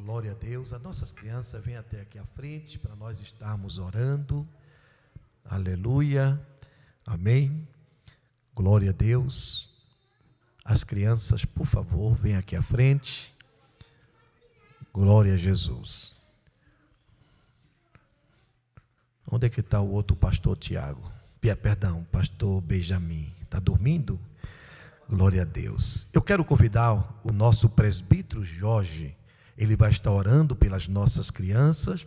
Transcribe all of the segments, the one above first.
Glória a Deus. As nossas crianças vêm até aqui à frente para nós estarmos orando. Aleluia. Amém. Glória a Deus. As crianças, por favor, venham aqui à frente. Glória a Jesus. Onde é que está o outro pastor Tiago? Perdão, pastor Benjamin. Está dormindo? Glória a Deus. Eu quero convidar o nosso presbítero Jorge. Ele vai estar orando pelas nossas crianças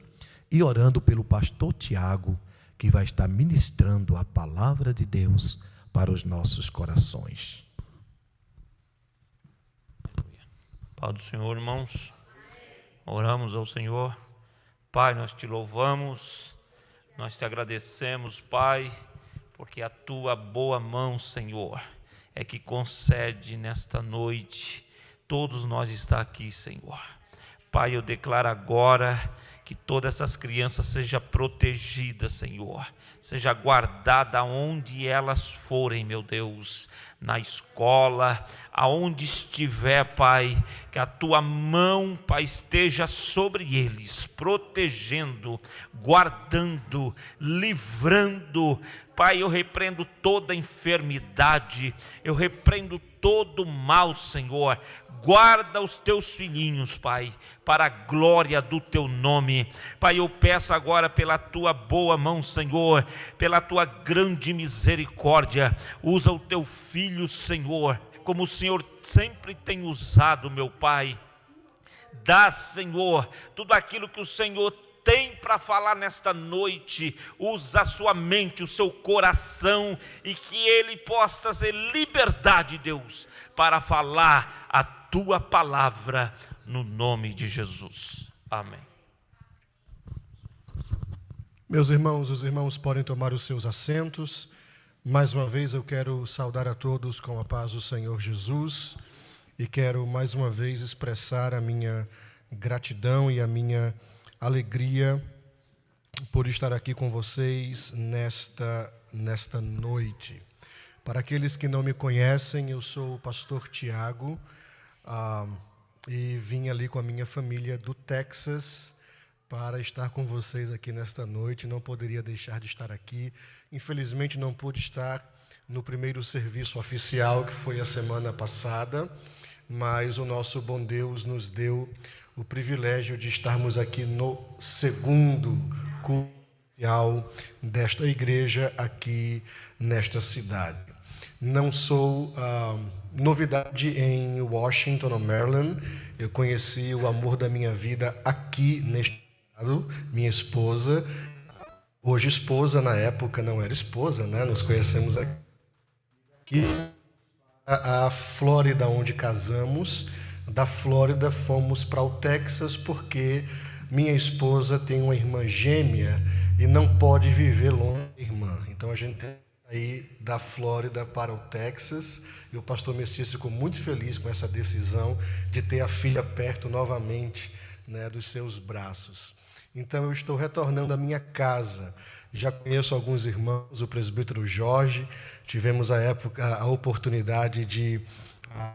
e orando pelo pastor Tiago, que vai estar ministrando a palavra de Deus para os nossos corações. Pai do Senhor, irmãos, oramos ao Senhor. Pai, nós te louvamos, nós te agradecemos, Pai, porque a tua boa mão, Senhor, é que concede nesta noite todos nós estar aqui, Senhor. Pai, eu declaro agora que todas essas crianças sejam protegidas, Senhor, seja guardada onde elas forem, meu Deus, na escola, aonde estiver, Pai, que a tua mão, Pai, esteja sobre eles, protegendo, guardando, livrando. Pai, eu repreendo toda enfermidade, eu repreendo todo mal, Senhor. Guarda os teus filhinhos, Pai, para a glória do teu nome. Pai, eu peço agora pela tua boa mão, Senhor, pela tua grande misericórdia, usa o teu filho, Senhor, como o Senhor sempre tem usado, meu Pai. Dá, Senhor, tudo aquilo que o Senhor tem para falar nesta noite. Usa a sua mente, o seu coração, e que ele possa ter liberdade, Deus, para falar a tua palavra, no nome de Jesus. Amém. Meus irmãos, os irmãos podem tomar os seus assentos. Mais uma vez eu quero saudar a todos com a paz do Senhor Jesus e quero mais uma vez expressar a minha gratidão e a minha alegria por estar aqui com vocês nesta noite. Para aqueles que não me conhecem, eu sou o pastor Tiago e vim ali com a minha família do Texas para estar com vocês aqui nesta noite. Não poderia deixar de estar aqui. Infelizmente não pude estar no primeiro serviço oficial, que foi a semana passada, mas o nosso bom Deus nos deu o privilégio de estarmos aqui no segundo culto oficial desta igreja aqui nesta cidade. Não sou novidade em Washington, no Maryland. Eu conheci o amor da minha vida aqui neste estado, minha esposa, hoje esposa, na época não era esposa, né? Nos conhecemos aqui. A Flórida, onde casamos. Da Flórida fomos para o Texas porque minha esposa tem uma irmã gêmea e não pode viver longe da irmã. Então a gente tem que sair da Flórida para o Texas, e o pastor Messias ficou muito feliz com essa decisão de ter a filha perto novamente, né, dos seus braços. Então eu estou retornando à minha casa. Já conheço alguns irmãos, o presbítero Jorge, tivemos a oportunidade de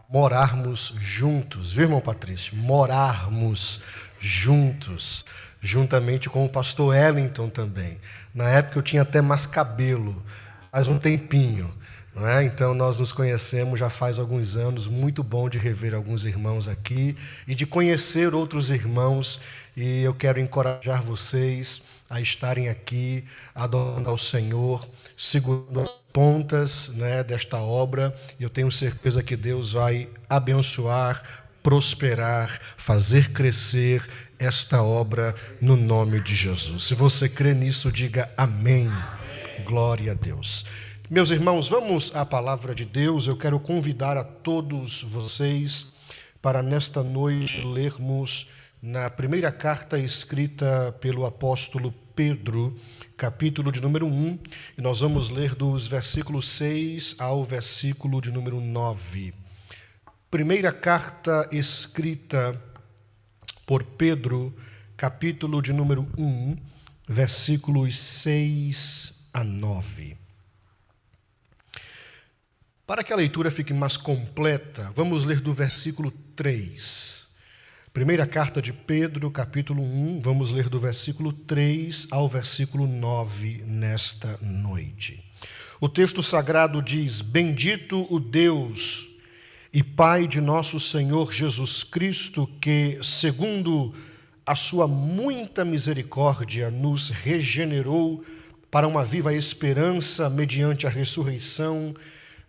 morarmos juntos, viu, irmão Patrício? Morarmos juntos, juntamente com o pastor Ellington também. Na época eu tinha até mais cabelo, faz um tempinho, não é? Então nós nos conhecemos já faz alguns anos. Muito bom de rever alguns irmãos aqui e de conhecer outros irmãos, e eu quero encorajar vocês a estarem aqui adorando ao Senhor, segurando as pontas, né, desta obra. Eu tenho certeza que Deus vai abençoar, prosperar, fazer crescer esta obra no nome de Jesus. Se você crê nisso, diga amém. Glória a Deus. Meus irmãos, vamos à palavra de Deus. Eu quero convidar a todos vocês para nesta noite lermos na primeira carta escrita pelo apóstolo Pedro, capítulo de número 1, e nós vamos ler dos versículos 6 ao versículo de número 9. Primeira carta escrita por Pedro, capítulo de número 1, versículos 6 a 9. Para que a leitura fique mais completa, vamos ler do versículo 3. Primeira carta de Pedro, capítulo 1, vamos ler do versículo 3 ao versículo 9 nesta noite. O texto sagrado diz: Bendito o Deus e Pai de nosso Senhor Jesus Cristo, que, segundo a sua muita misericórdia, nos regenerou para uma viva esperança mediante a ressurreição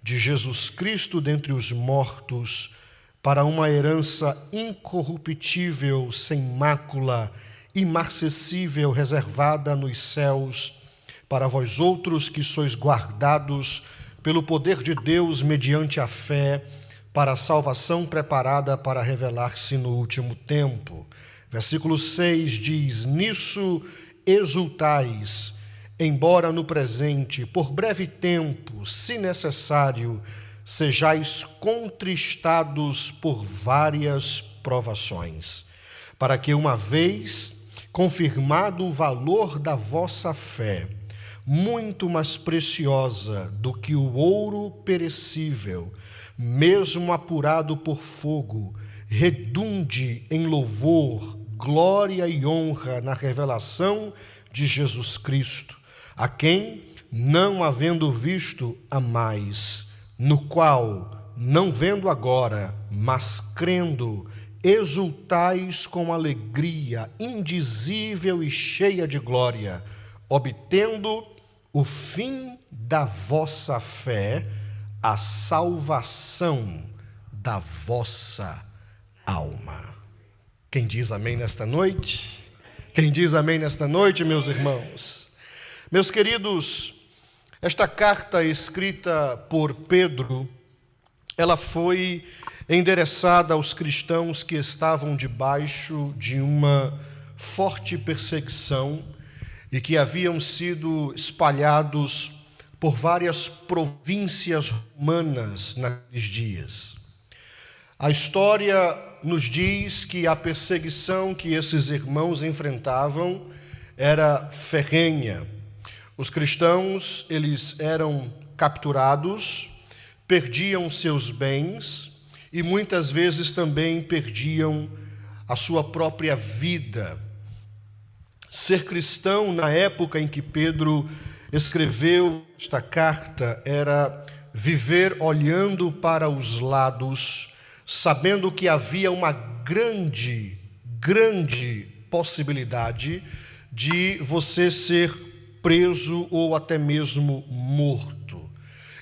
de Jesus Cristo dentre os mortos, para uma herança incorruptível, sem mácula, imarcessível, reservada nos céus, para vós outros que sois guardados pelo poder de Deus mediante a fé, para a salvação preparada para revelar-se no último tempo. Versículo 6 diz: Nisso exultais, embora no presente, por breve tempo, se necessário, sejais contristados por várias provações, para que, uma vez confirmado o valor da vossa fé, muito mais preciosa do que o ouro perecível, mesmo apurado por fogo, redunde em louvor, glória e honra na revelação de Jesus Cristo, a quem, não havendo visto, amais, no qual, não vendo agora, mas crendo, exultais com alegria indizível e cheia de glória, obtendo o fim da vossa fé, a salvação da vossa alma. Quem diz amém nesta noite? Quem diz amém nesta noite, meus irmãos? Meus queridos, esta carta escrita por Pedro, ela foi endereçada aos cristãos que estavam debaixo de uma forte perseguição e que haviam sido espalhados por várias províncias romanas naqueles dias. A história nos diz que a perseguição que esses irmãos enfrentavam era ferrenha. Os cristãos, eles eram capturados, perdiam seus bens e muitas vezes também perdiam a sua própria vida. Ser cristão na época em que Pedro escreveu esta carta era viver olhando para os lados, sabendo que havia uma grande possibilidade de você ser preso ou até mesmo morto.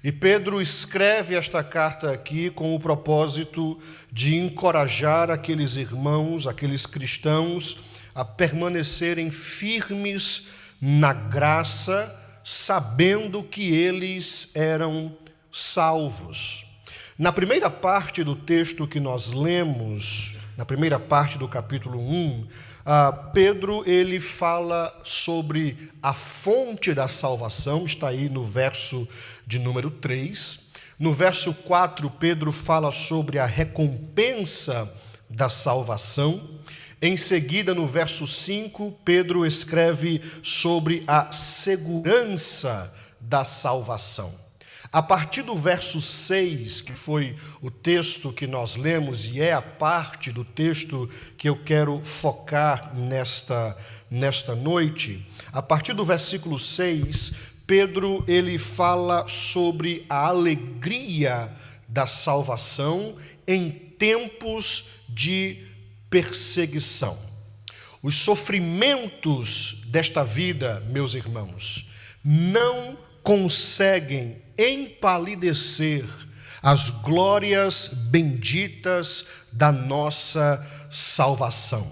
E Pedro escreve esta carta aqui com o propósito de encorajar aqueles irmãos, aqueles cristãos, a permanecerem firmes na graça, sabendo que eles eram salvos. Na primeira parte do texto que nós lemos, na primeira parte do capítulo 1, Pedro ele fala sobre a fonte da salvação, está aí no verso de número 3. No verso 4, Pedro fala sobre a recompensa da salvação. Em seguida, no verso 5, Pedro escreve sobre a segurança da salvação. A partir do verso 6, que foi o texto que nós lemos, e é a parte do texto que eu quero focar nesta noite, a partir do versículo 6, Pedro ele fala sobre a alegria da salvação em tempos de perseguição. Os sofrimentos desta vida, meus irmãos, não conseguem empalidecer as glórias benditas da nossa salvação.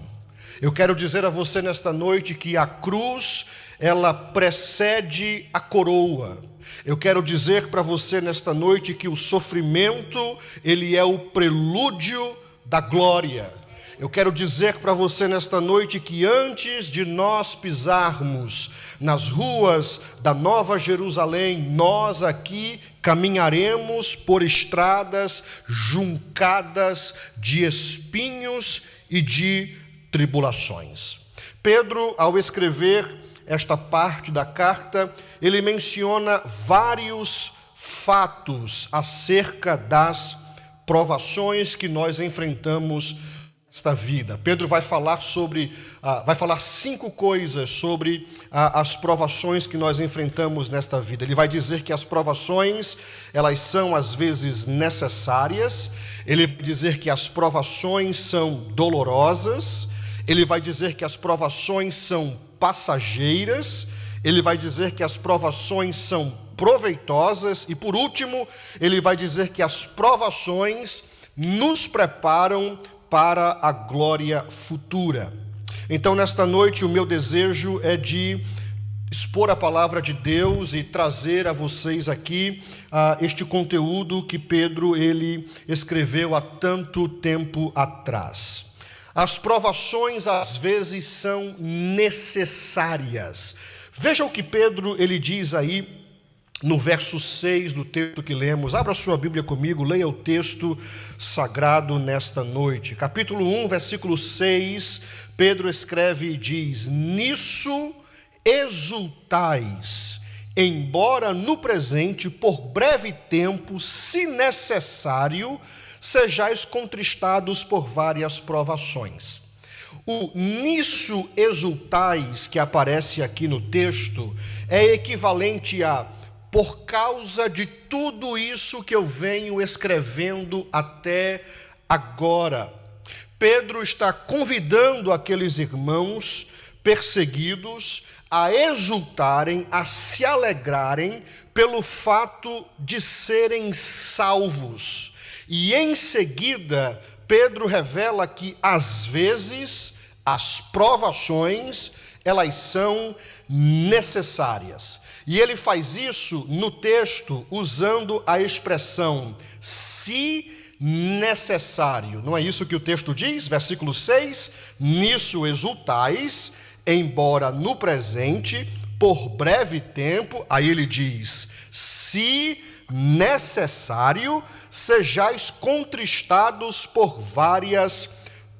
Eu quero dizer a você nesta noite que a cruz, ela precede a coroa. Eu quero dizer para você nesta noite que o sofrimento, ele é o prelúdio da glória. Eu quero dizer para você nesta noite que antes de nós pisarmos nas ruas da Nova Jerusalém, nós aqui caminharemos por estradas juncadas de espinhos e de tribulações. Pedro, ao escrever esta parte da carta, ele menciona vários fatos acerca das provações que nós enfrentamos esta vida. Pedro vai falar vai falar 5 coisas sobre as provações que nós enfrentamos nesta vida. Ele vai dizer que as provações, elas são às vezes necessárias. Ele vai dizer que as provações são dolorosas. Ele vai dizer que as provações são passageiras. Ele vai dizer que as provações são proveitosas. E por último, ele vai dizer que as provações nos preparam para a glória futura. Então, nesta noite, o meu desejo é de expor a palavra de Deus e trazer a vocês aqui este conteúdo que Pedro ele escreveu há tanto tempo atrás. As provações às vezes são necessárias. Veja o que Pedro ele diz aí no verso 6 do texto que lemos. Abra sua Bíblia comigo, leia o texto sagrado nesta noite. Capítulo 1, versículo 6, Pedro escreve e diz: nisso exultais, embora no presente, por breve tempo, se necessário, sejais contristados por várias provações. O nisso exultais que aparece aqui no texto é equivalente a por causa de tudo isso que eu venho escrevendo até agora. Pedro está convidando aqueles irmãos perseguidos a exultarem, a se alegrarem pelo fato de serem salvos. E em seguida, Pedro revela que às vezes as provações, elas são necessárias. E ele faz isso no texto usando a expressão se necessário. Não é isso que o texto diz? Versículo 6, nisso exultais, embora no presente, por breve tempo, aí ele diz, se necessário, sejais contristados por várias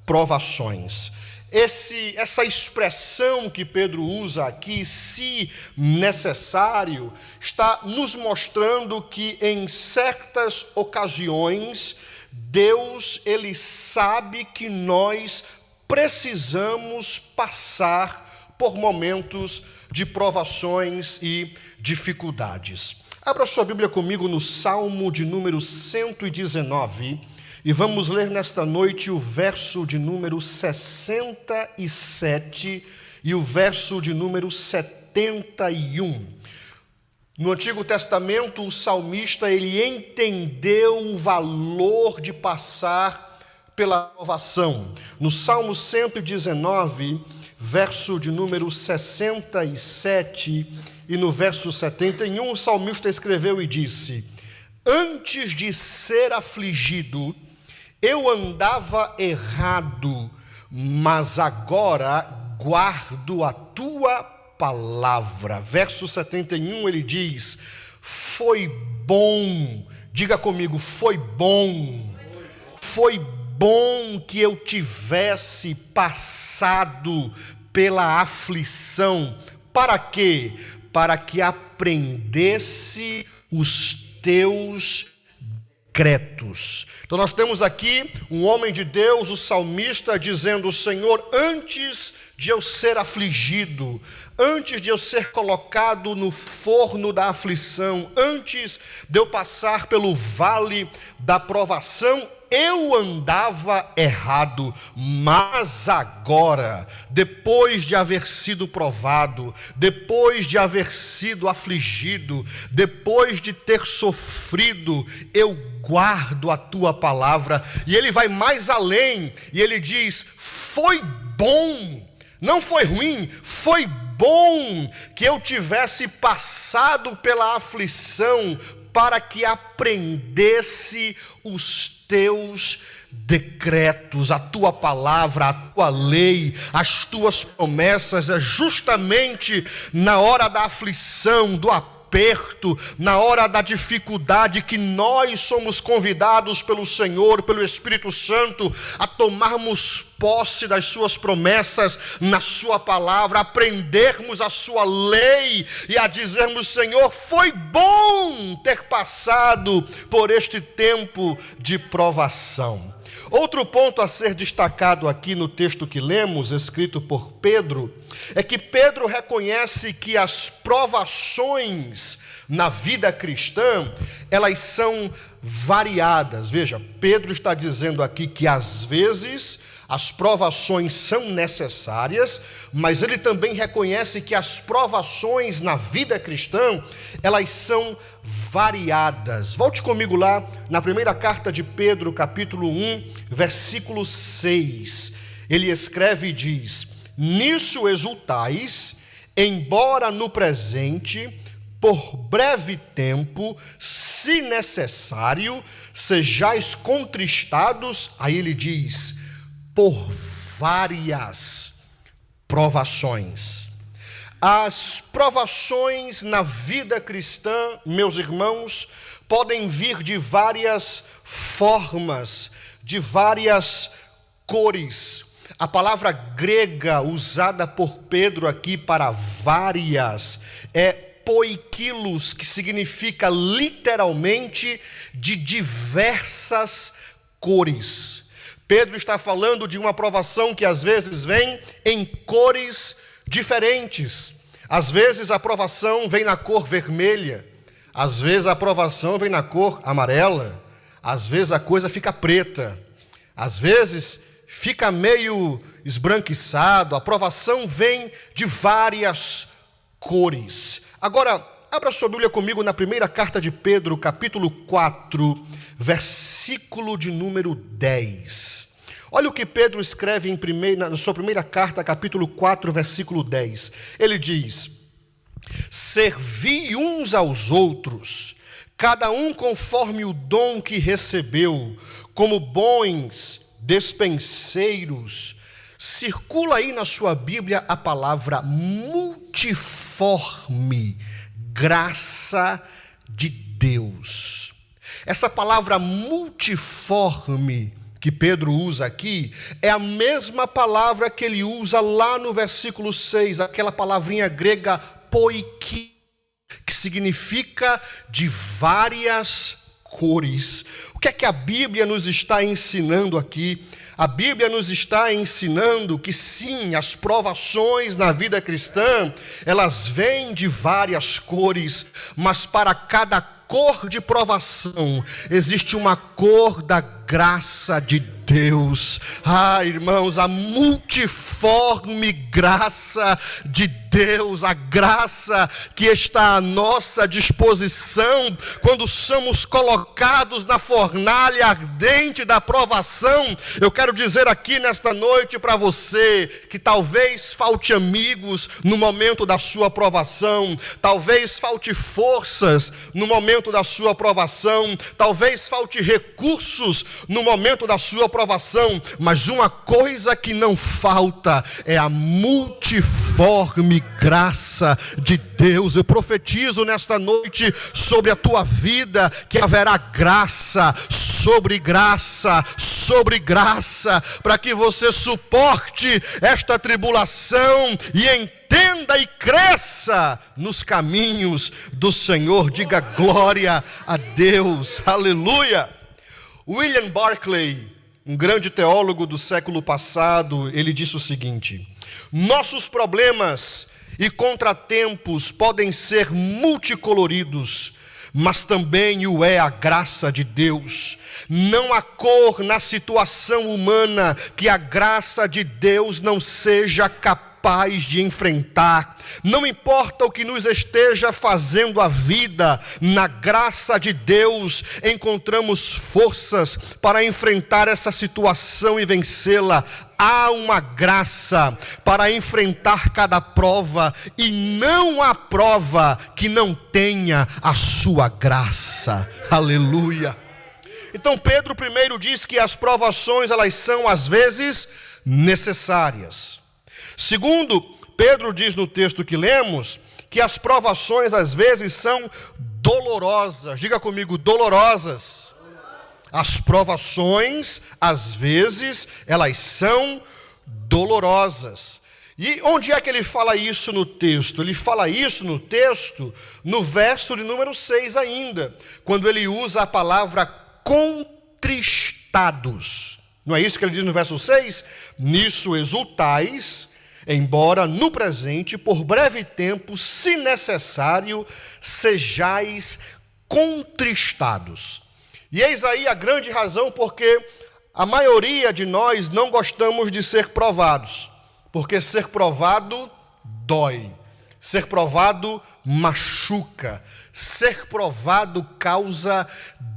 provações. Essa expressão que Pedro usa aqui, se necessário, está nos mostrando que em certas ocasiões, Deus, ele sabe que nós precisamos passar por momentos de provações e dificuldades. Abra sua Bíblia comigo no Salmo de número 119, e vamos ler nesta noite o verso de número 67 e o verso de número 71. No Antigo Testamento, o salmista ele entendeu o valor de passar pela provação. No Salmo 119, verso de número 67 e no verso 71, o salmista escreveu e disse: antes de ser afligido, eu andava errado, mas agora guardo a tua palavra. Verso 71, ele diz: foi bom, diga comigo, foi bom que eu tivesse passado pela aflição. Para quê? Para que aprendesse os teus decretos. Então nós temos aqui um homem de Deus, o salmista, dizendo: Senhor, antes de eu ser afligido, antes de eu ser colocado no forno da aflição, antes de eu passar pelo vale da provação, eu andava errado, mas agora, depois de haver sido provado, depois de haver sido afligido, depois de ter sofrido, eu guardo a tua palavra. E ele vai mais além, e ele diz: foi bom, não foi ruim, foi bom que eu tivesse passado pela aflição, para que aprendesse os teus decretos, a tua palavra, a tua lei, as tuas promessas. É justamente na hora da aflição, do aperto, na hora da dificuldade, que nós somos convidados pelo Senhor, pelo Espírito Santo, a tomarmos posse das suas promessas na sua palavra, aprendermos a sua lei e a dizermos: Senhor, foi bom ter passado por este tempo de provação. Outro ponto a ser destacado aqui no texto que lemos, escrito por Pedro, é que Pedro reconhece que as provações na vida cristã, elas são variadas. Veja, Pedro está dizendo aqui que às vezes as provações são necessárias, mas ele também reconhece que as provações na vida cristã, elas são variadas. Volte comigo lá na primeira carta de Pedro, capítulo 1, versículo 6. Ele escreve e diz: nisso exultais, embora no presente, por breve tempo, se necessário, sejais contristados, aí ele diz, por várias provações. As provações na vida cristã, meus irmãos, podem vir de várias formas, de várias cores. A palavra grega usada por Pedro aqui para várias é poikilos, que significa literalmente de diversas cores. Pedro está falando de uma provação que às vezes vem em cores diferentes. Às vezes a provação vem na cor vermelha, às vezes a provação vem na cor amarela, às vezes a coisa fica preta, às vezes fica meio esbranquiçado. A provação vem de várias cores. Agora, abra sua Bíblia comigo na primeira carta de Pedro, capítulo 4, versículo de número 10. Olha o que Pedro escreve na sua primeira carta, capítulo 4, versículo 10. Ele diz: servi uns aos outros, cada um conforme o dom que recebeu, como bons despenseiros. Circula aí na sua Bíblia a palavra multiforme, graça de Deus. Essa palavra multiforme que Pedro usa aqui é a mesma palavra que ele usa lá no versículo 6, aquela palavrinha grega poiki, que significa de várias cores. O que é que a Bíblia nos está ensinando aqui? A Bíblia nos está ensinando que sim, as provações na vida cristã, elas vêm de várias cores, mas para cada cor de provação, existe uma cor da graça de Deus. Ah, irmãos, a multiforme graça de Deus, a graça que está à nossa disposição quando somos colocados na fornalha ardente da provação. Eu quero dizer aqui nesta noite para você que talvez falte amigos no momento da sua provação, talvez falte forças no momento da sua provação, talvez falte recursos no momento da sua provação, mas uma coisa que não falta é a multiforme graça de Deus. Eu profetizo nesta noite sobre a tua vida que haverá graça sobre graça, sobre graça, para que você suporte esta tribulação e entenda e cresça nos caminhos do Senhor. Diga glória a Deus, aleluia. William Barclay, um grande teólogo do século passado, ele disse o seguinte: nossos problemas e contratempos podem ser multicoloridos, mas também o é a graça de Deus. Não há cor na situação humana que a graça de Deus não seja capaz de enfrentar. Não importa o que nos esteja fazendo a vida, na graça de Deus encontramos forças para enfrentar essa situação e vencê-la. Há uma graça para enfrentar cada prova, e não há prova que não tenha a sua graça. Aleluia. Então Pedro primeiro diz que as provações, elas são às vezes necessárias. Segundo, Pedro diz no texto que lemos que as provações às vezes são dolorosas. Diga comigo, dolorosas. As provações às vezes elas são dolorosas. E onde é que ele fala isso no texto? Ele fala isso no texto no verso de número 6 ainda, quando ele usa a palavra contristados. Não é isso que ele diz no verso 6? Nisso exultais, embora no presente, por breve tempo, se necessário, sejais contristados. E eis aí a grande razão porque a maioria de nós não gostamos de ser provados, porque ser provado dói, ser provado machuca, ser provado causa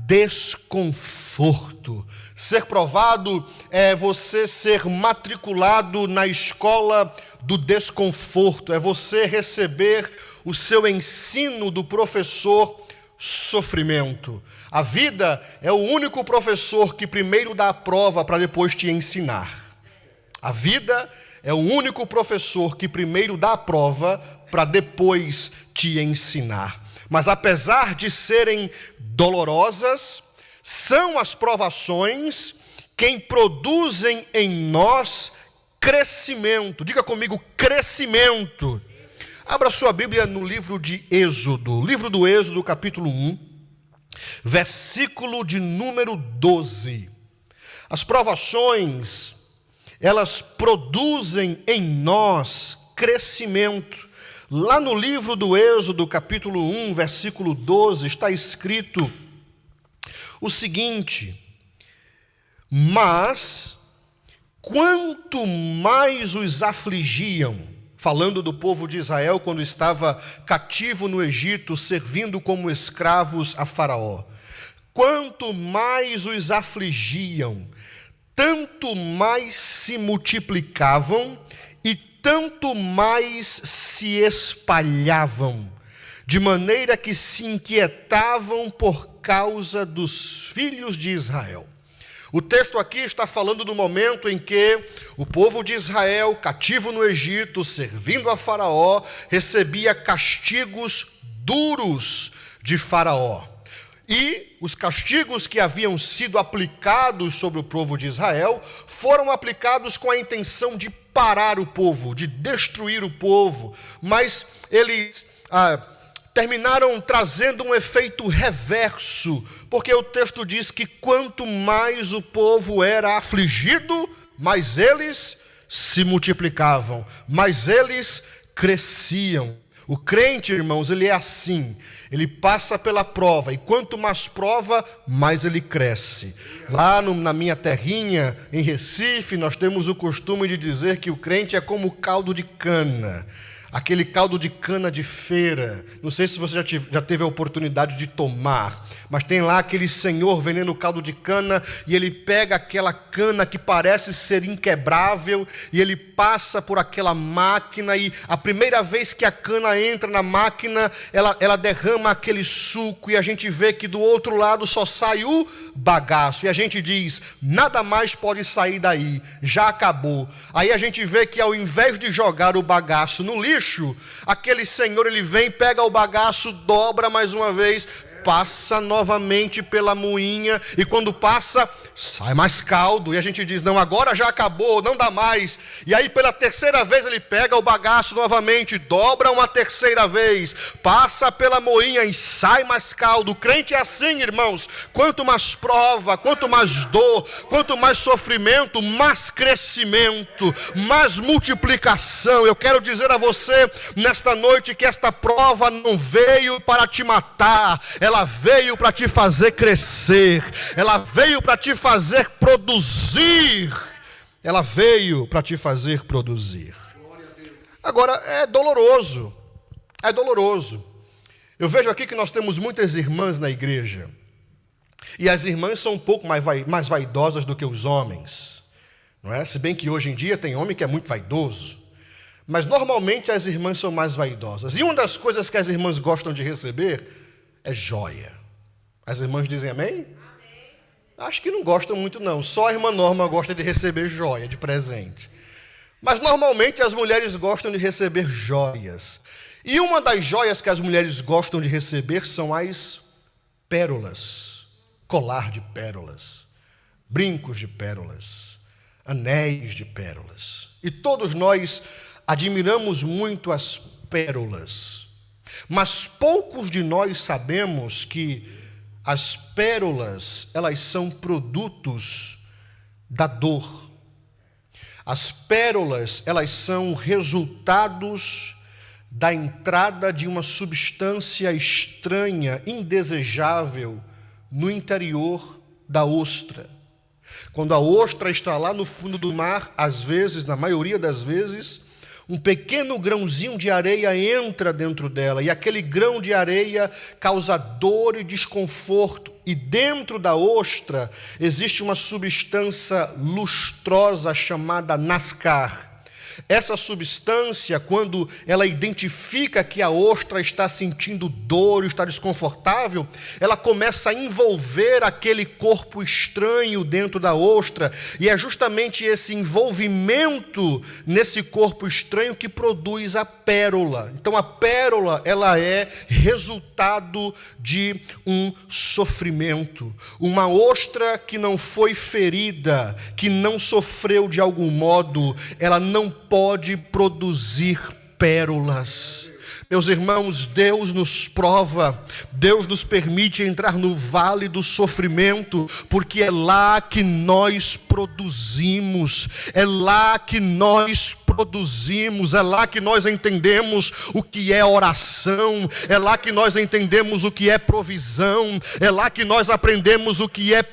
desconforto. Ser provado é você ser matriculado na escola do desconforto, é você receber o seu ensino do professor sofrimento. A vida é o único professor que primeiro dá a prova para depois te ensinar. A vida é o único professor que primeiro dá a prova para depois te ensinar. Mas apesar de serem dolorosas, são as provações quem produzem em nós crescimento. Diga comigo, crescimento. Abra sua Bíblia no livro de Êxodo, livro do Êxodo, capítulo 1, versículo de número 12. As provações, elas produzem em nós crescimento. Lá no livro do Êxodo, capítulo 1, versículo 12, está escrito o seguinte: mas quanto mais os afligiam, falando do povo de Israel quando estava cativo no Egito, servindo como escravos a Faraó, quanto mais os afligiam, tanto mais se multiplicavam e tanto mais se espalhavam, de maneira que se inquietavam por causa dos filhos de Israel. O texto aqui está falando do momento em que o povo de Israel, cativo no Egito, servindo a Faraó, recebia castigos duros de Faraó. E os castigos que haviam sido aplicados sobre o povo de Israel foram aplicados com a intenção de parar o povo, de destruir o povo, mas eles terminaram trazendo um efeito reverso, porque o texto diz que quanto mais o povo era afligido, mais eles se multiplicavam, mais eles cresciam. O crente, irmãos, ele é assim, ele passa pela prova, e quanto mais prova, mais ele cresce. Lá na minha terrinha, em Recife, nós temos o costume de dizer que o crente é como caldo de cana. Aquele caldo de cana de feira, não sei se você já teve a oportunidade de tomar, mas tem lá aquele senhor vendendo caldo de cana, e ele pega aquela cana que parece ser inquebrável, e ele passa por aquela máquina, e a primeira vez que a cana entra na máquina, ela derrama aquele suco, e a gente vê que do outro lado só sai o bagaço, e a gente diz, nada mais pode sair daí, já acabou. Aí a gente vê que ao invés de jogar o bagaço no lixo, aquele senhor, ele vem, pega o bagaço, dobra mais uma vez, passa novamente pela moinha, e quando passa, sai mais caldo, e a gente diz, não, agora já acabou, não dá mais. E aí pela terceira vez ele pega o bagaço novamente, dobra uma terceira vez, passa pela moinha e sai mais caldo. O crente é assim, irmãos, quanto mais prova, quanto mais dor, quanto mais sofrimento, mais crescimento, mais multiplicação. Eu quero dizer a você nesta noite que esta prova não veio para te matar, ela veio para te fazer crescer, ela veio para te fazer produzir, ela veio para te fazer produzir. Agora, é doloroso, eu vejo aqui que nós temos muitas irmãs na igreja, e as irmãs são um pouco mais vaidosas do que os homens, não é? Se bem que hoje em dia tem homem que é muito vaidoso, mas normalmente as irmãs são mais vaidosas, e uma das coisas que as irmãs gostam de receber é joia. As irmãs dizem amém? Amém. Acho que não gostam muito não, só a irmã Norma gosta de receber joia, de presente. Mas normalmente as mulheres gostam de receber joias. E uma das joias que as mulheres gostam de receber são as pérolas. Colar de pérolas, brincos de pérolas, anéis de pérolas. E todos nós admiramos muito as pérolas. Mas poucos de nós sabemos que as pérolas, elas são produtos da dor. As pérolas, elas são resultados da entrada de uma substância estranha, indesejável, no interior da ostra. Quando a ostra está lá no fundo do mar, às vezes, na maioria das vezes, um pequeno grãozinho de areia entra dentro dela, e aquele grão de areia causa dor e desconforto. E dentro da ostra existe uma substância lustrosa chamada nascar. Essa substância, quando ela identifica que a ostra está sentindo dor, está desconfortável, ela começa a envolver aquele corpo estranho dentro da ostra, e é justamente esse envolvimento nesse corpo estranho que produz a pérola. Então a pérola, ela é resultado de um sofrimento. Uma ostra que não foi ferida, que não sofreu de algum modo, ela não pode produzir pérolas. Meus irmãos, Deus nos prova, Deus nos permite entrar no vale do sofrimento, porque é lá que nós produzimos, é lá que nós entendemos o que é oração, é lá que nós entendemos o que é provisão, é lá que nós aprendemos o que é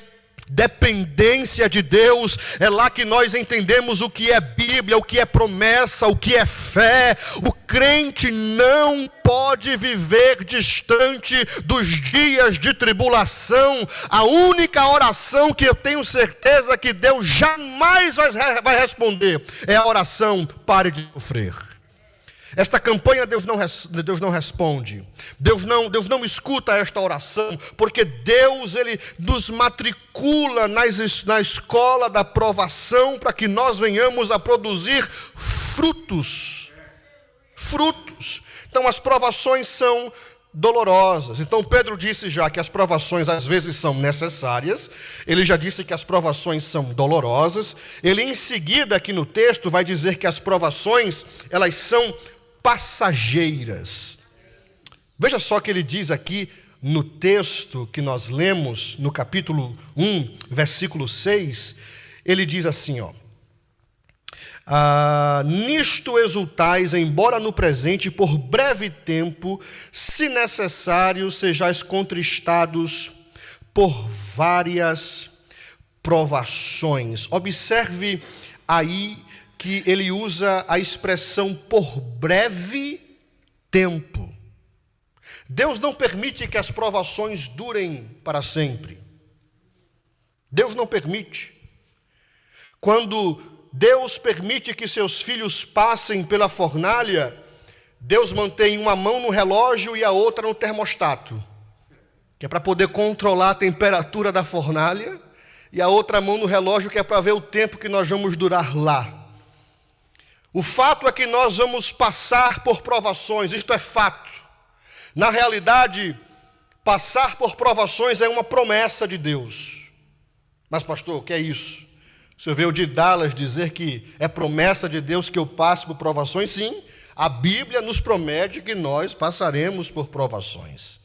dependência de Deus, é lá que nós entendemos o que é Bíblia, o que é promessa, o que é fé. O crente não pode viver distante dos dias de tribulação. A única oração que eu tenho certeza que Deus jamais vai responder é a oração: pare de sofrer. Esta campanha Deus não responde, Deus não escuta esta oração, porque Deus, Ele nos matricula na escola da provação, para que nós venhamos a produzir frutos. Então as provações são dolorosas. Então Pedro disse já que as provações às vezes são necessárias, ele já disse que as provações são dolorosas. Ele em seguida aqui no texto vai dizer que as provações, elas são passageiras. Veja só que ele diz aqui no texto que nós lemos, no capítulo 1, versículo 6, ele diz assim, nisto exultais, embora no presente, por breve tempo, se necessário, sejais contristados por várias provações. Observe aí que ele usa a expressão por breve tempo. Deus não permite que as provações durem para sempre. Deus não permite. Quando Deus permite que seus filhos passem pela fornalha, Deus mantém uma mão no relógio e a outra no termostato, que é para poder controlar a temperatura da fornalha, e a outra mão no relógio, que é para ver o tempo que nós vamos durar lá. O fato é que nós vamos passar por provações, isto é fato. Na realidade, passar por provações é uma promessa de Deus. Mas pastor, o que é isso? Você veio de Dallas dizer que é promessa de Deus que eu passe por provações? Sim, a Bíblia nos promete que nós passaremos por provações.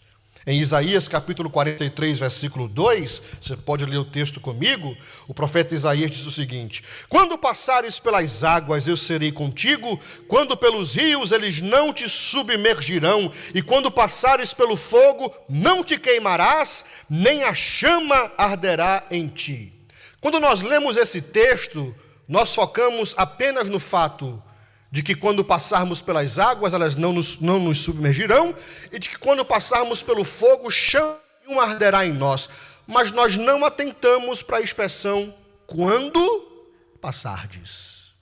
Em Isaías capítulo 43, versículo 2, você pode ler o texto comigo, o profeta Isaías diz o seguinte: quando passares pelas águas eu serei contigo, quando pelos rios eles não te submergirão, e quando passares pelo fogo não te queimarás, nem a chama arderá em ti. Quando nós lemos esse texto, nós focamos apenas no fato de que quando passarmos pelas águas, elas não nos submergirão, e de que quando passarmos pelo fogo, chama nenhuma arderá em nós. Mas nós não atentamos para a expressão quando passardes.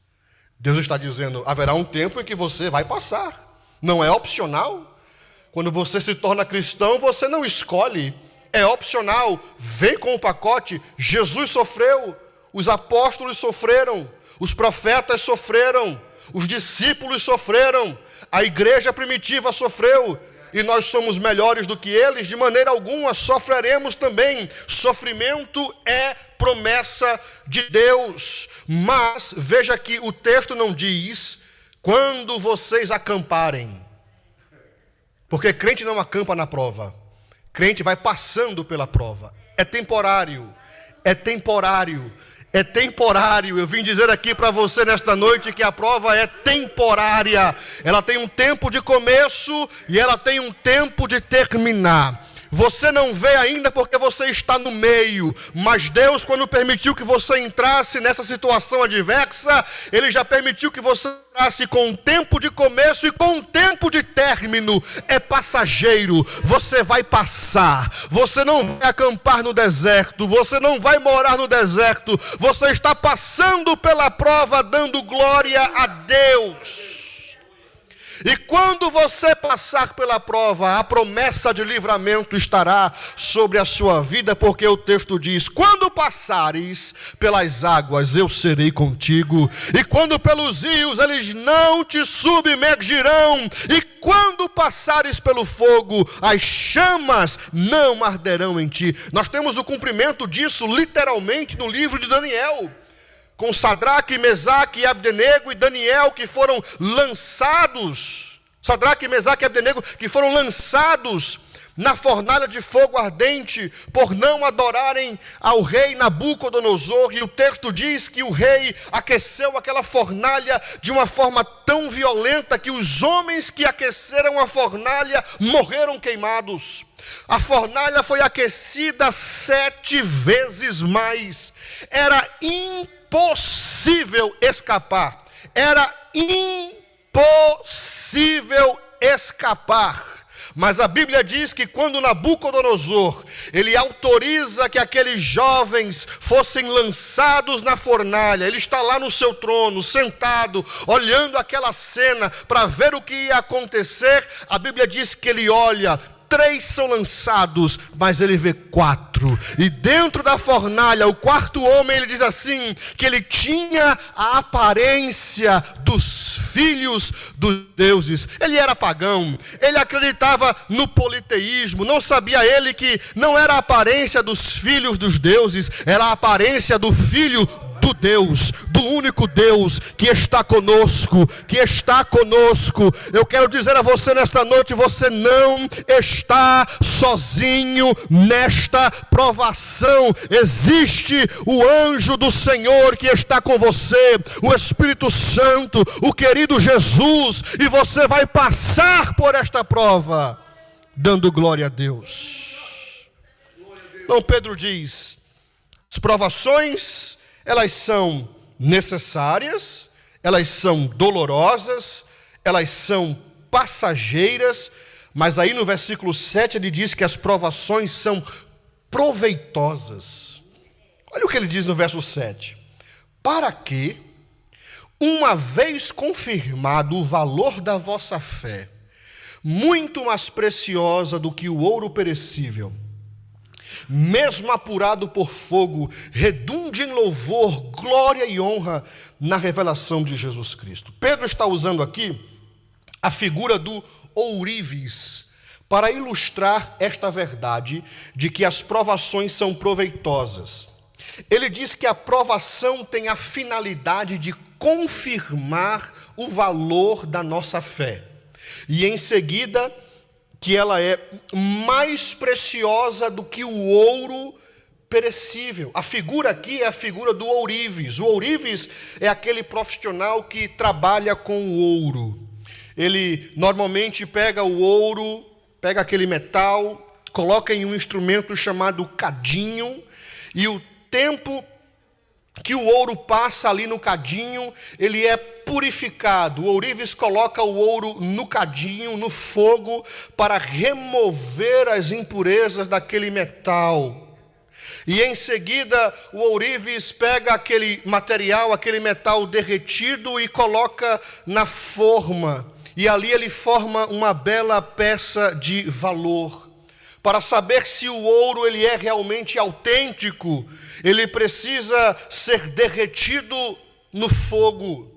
Deus está dizendo, haverá um tempo em que você vai passar. Não é opcional. Quando você se torna cristão, você não escolhe. É opcional. Vem com o pacote. Jesus sofreu. Os apóstolos sofreram. Os profetas sofreram. Os discípulos sofreram, a igreja primitiva sofreu, e nós somos melhores do que eles? De maneira alguma, sofreremos também. Sofrimento é promessa de Deus. Mas, veja que o texto não diz, quando vocês acamparem. Porque crente não acampa na prova. Crente vai passando pela prova. É temporário. é temporário. Eu vim dizer aqui para você nesta noite que a prova é temporária. Ela tem um tempo de começo e ela tem um tempo de terminar. Você não vê ainda porque você está no meio, mas Deus, quando permitiu que você entrasse nessa situação adversa, Ele já permitiu que você entrasse com um tempo de começo e com um tempo de término. É passageiro, você vai passar, você não vai acampar no deserto, você não vai morar no deserto, você está passando pela prova dando glória a Deus. E quando você passar pela prova, a promessa de livramento estará sobre a sua vida, porque o texto diz: quando passares pelas águas, eu serei contigo, e quando pelos rios, eles não te submergirão, e quando passares pelo fogo, as chamas não arderão em ti. Nós temos o cumprimento disso literalmente no livro de Daniel, com Sadraque, Mesaque e Abdenego e Daniel, que foram lançados, Sadraque, Mesaque e Abdenego, que foram lançados na fornalha de fogo ardente, por não adorarem ao rei Nabucodonosor. E o texto diz que o rei aqueceu aquela fornalha de uma forma tão violenta, que os homens que aqueceram a fornalha morreram queimados. A fornalha foi aquecida 7 vezes mais. Era impossível escapar. Era impossível escapar. Mas a Bíblia diz que quando Nabucodonosor, ele autoriza que aqueles jovens fossem lançados na fornalha, ele está lá no seu trono, sentado, olhando aquela cena para ver o que ia acontecer. A Bíblia diz que ele olha, 3 são lançados, mas ele vê 4. E dentro da fornalha, o 4º homem, ele diz assim, que ele tinha a aparência dos filhos dos deuses. Ele era pagão, ele acreditava no politeísmo. Não sabia ele que não era a aparência dos filhos dos deuses, era a aparência do filho do Deus, do único Deus que está conosco, Eu quero dizer a você nesta noite, você não está sozinho nesta provação. Existe o anjo do Senhor que está com você, o Espírito Santo, o querido Jesus, e você vai passar por esta prova, dando glória a Deus. Então Pedro diz, as provações, elas são necessárias, elas são dolorosas, elas são passageiras, mas aí no versículo 7 ele diz que as provações são proveitosas. Olha o que ele diz no verso 7. Para que, uma vez confirmado o valor da vossa fé, muito mais preciosa do que o ouro perecível, mesmo apurado por fogo, redunde em louvor, glória e honra na revelação de Jesus Cristo. Pedro está usando aqui a figura do ourives para ilustrar esta verdade de que as provações são proveitosas. Ele diz que a provação tem a finalidade de confirmar o valor da nossa fé. E em seguida, que ela é mais preciosa do que o ouro perecível. A figura aqui é a figura do ourives. O ourives é aquele profissional que trabalha com o ouro. Ele normalmente pega o ouro, pega aquele metal, coloca em um instrumento chamado cadinho, e o tempo que o ouro passa ali no cadinho, ele é purificado. O ourives coloca o ouro no cadinho, no fogo, para remover as impurezas daquele metal. E em seguida, o ourives pega aquele material, aquele metal derretido e coloca na forma. E ali ele forma uma bela peça de valor. Para saber se o ouro ele é realmente autêntico, ele precisa ser derretido no fogo.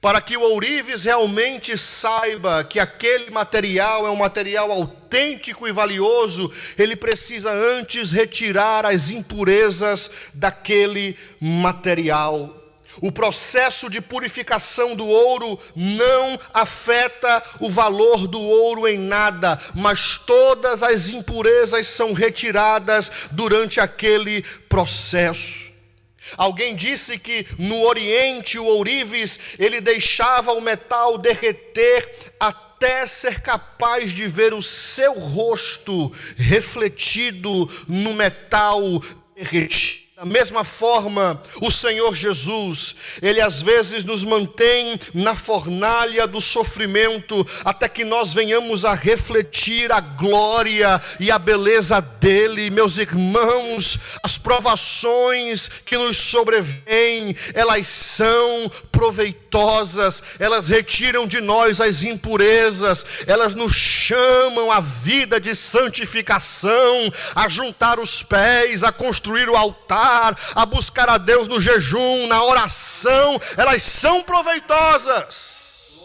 Para que o ourives realmente saiba que aquele material é um material autêntico e valioso, ele precisa antes retirar as impurezas daquele material. O processo de purificação do ouro não afeta o valor do ouro em nada, mas todas as impurezas são retiradas durante aquele processo. Alguém disse que no Oriente o ourives, ele deixava o metal derreter até ser capaz de ver o seu rosto refletido no metal derretido. Da mesma forma, o Senhor Jesus, Ele às vezes nos mantém na fornalha do sofrimento, até que nós venhamos a refletir a glória e a beleza dEle. Meus irmãos, as provações que nos sobrevêm, elas são proveitosas, elas retiram de nós as impurezas, elas nos chamam à vida de santificação, a juntar os pés, a construir o altar, a buscar a Deus no jejum, na oração. Elas são proveitosas.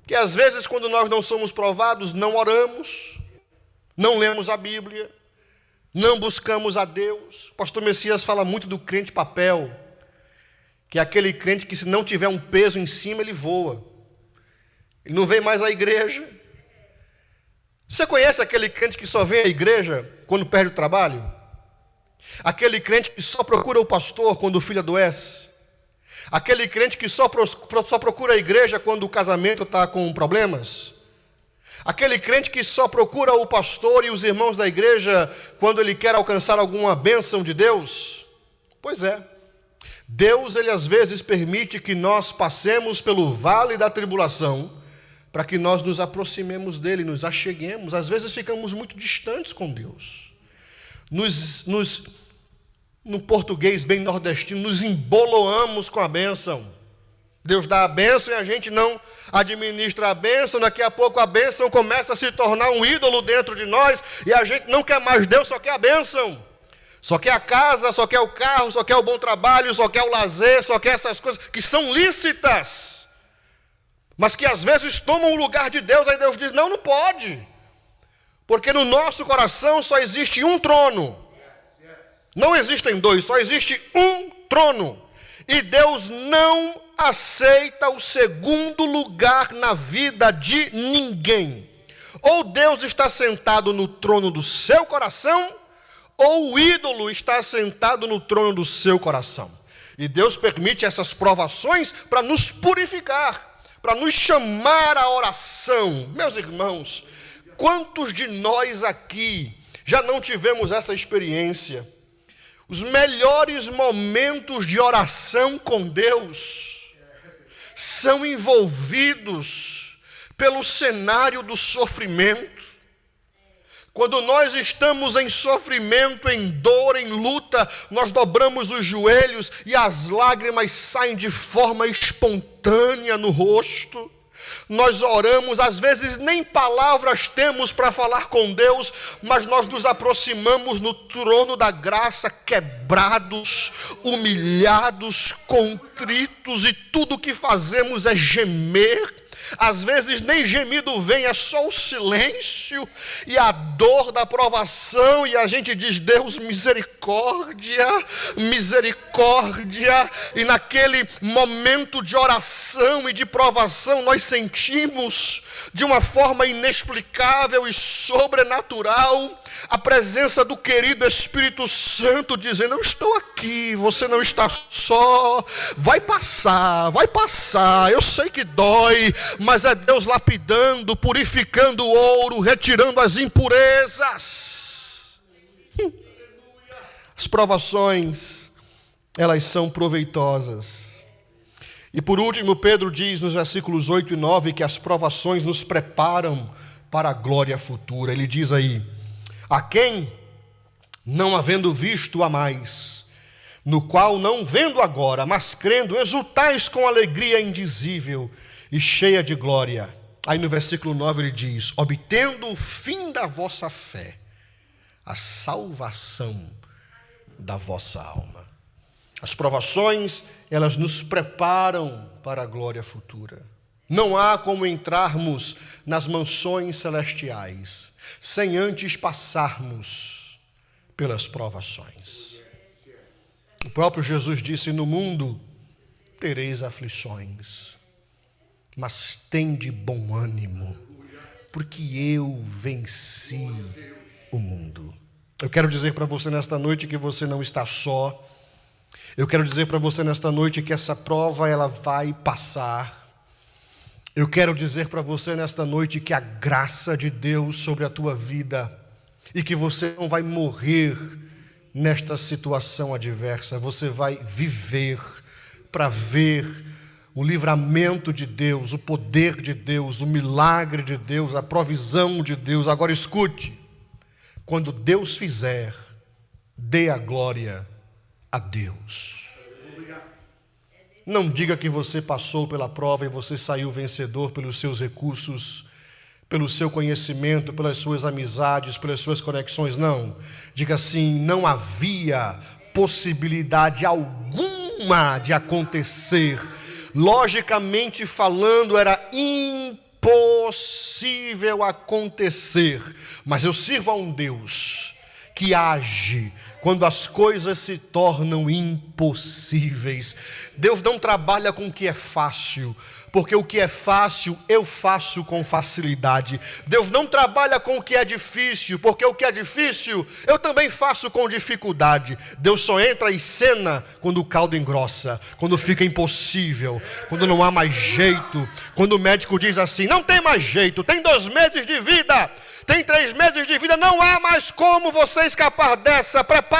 Que às vezes, quando nós não somos provados, não oramos, não lemos a Bíblia, não buscamos a Deus. O pastor Messias fala muito do crente papel, que é aquele crente que, se não tiver um peso em cima, ele voa, ele não vem mais à igreja. Você conhece aquele crente que só vem à igreja quando perde o trabalho? Aquele crente que só procura o pastor quando o filho adoece? Aquele crente que só procura a igreja quando o casamento está com problemas? Aquele crente que só procura o pastor e os irmãos da igreja quando ele quer alcançar alguma bênção de Deus? Pois é. Deus, Ele às vezes permite que nós passemos pelo vale da tribulação para que nós nos aproximemos dEle, nos acheguemos. Às vezes ficamos muito distantes com Deus. No português bem nordestino, nos emboloamos com a bênção. Deus dá a bênção e a gente não administra a bênção. Daqui a pouco a bênção começa a se tornar um ídolo dentro de nós e a gente não quer mais Deus, só quer a bênção. Só quer a casa, só quer o carro, só quer o bom trabalho, só quer o lazer, só quer essas coisas que são lícitas, mas que às vezes tomam o lugar de Deus. Aí Deus diz, não, não pode. Porque no nosso coração só existe um trono. Não existem dois, só existe um trono. E Deus não aceita o segundo lugar na vida de ninguém. Ou Deus está sentado no trono do seu coração, ou o ídolo está sentado no trono do seu coração. E Deus permite essas provações para nos purificar, para nos chamar à oração. Meus irmãos, quantos de nós aqui já não tivemos essa experiência? Os melhores momentos de oração com Deus são envolvidos pelo cenário do sofrimento. Quando nós estamos em sofrimento, em dor, em luta, nós dobramos os joelhos e as lágrimas saem de forma espontânea no rosto. Nós oramos, às vezes nem palavras temos para falar com Deus, mas nós nos aproximamos no trono da graça, quebrados, humilhados, contritos, e tudo o que fazemos é gemer. Às vezes nem gemido vem, é só o silêncio e a dor da provação, e a gente diz, Deus, misericórdia, misericórdia. E naquele momento de oração e de provação, nós sentimos de uma forma inexplicável e sobrenatural a presença do querido Espírito Santo dizendo, eu estou aqui, você não está só, vai passar, eu sei que dói, mas é Deus lapidando, purificando o ouro, retirando as impurezas. As provações, elas são proveitosas. E por último, Pedro diz nos versículos 8 e 9 que as provações nos preparam para a glória futura. Ele diz aí, a quem, não havendo visto a mais, no qual não vendo agora, mas crendo, exultais com alegria indizível e cheia de glória. Aí no versículo 9 ele diz, obtendo o fim da vossa fé, a salvação da vossa alma. As provações, elas nos preparam para a glória futura. Não há como entrarmos nas mansões celestiais sem antes passarmos pelas provações. O próprio Jesus disse, no mundo tereis aflições, mas tende bom ânimo, porque eu venci o mundo. Eu quero dizer para você nesta noite que você não está só, Eu quero dizer para você nesta noite que essa prova ela vai passar. Eu quero dizer para você nesta noite que a graça de Deus sobre a tua vida e que você não vai morrer nesta situação adversa, você vai viver para ver o livramento de Deus, o poder de Deus, o milagre de Deus, a provisão de Deus. Agora escute, quando Deus fizer, dê a glória a Deus. Não diga que você passou pela prova e você saiu vencedor pelos seus recursos, pelo seu conhecimento, pelas suas amizades, pelas suas conexões. Não. Diga assim: não havia possibilidade alguma de acontecer. Logicamente falando, era impossível acontecer. Mas eu sirvo a um Deus que age quando as coisas se tornam impossíveis. Deus não trabalha com o que é fácil, porque o que é fácil eu faço com facilidade. Deus não trabalha com o que é difícil, porque o que é difícil eu também faço com dificuldade. Deus só entra em cena quando o caldo engrossa, quando fica impossível, quando não há mais jeito, quando o médico diz assim: não tem mais jeito, tem 2 meses de vida, tem 3 meses de vida, não há mais como você escapar dessa, prepare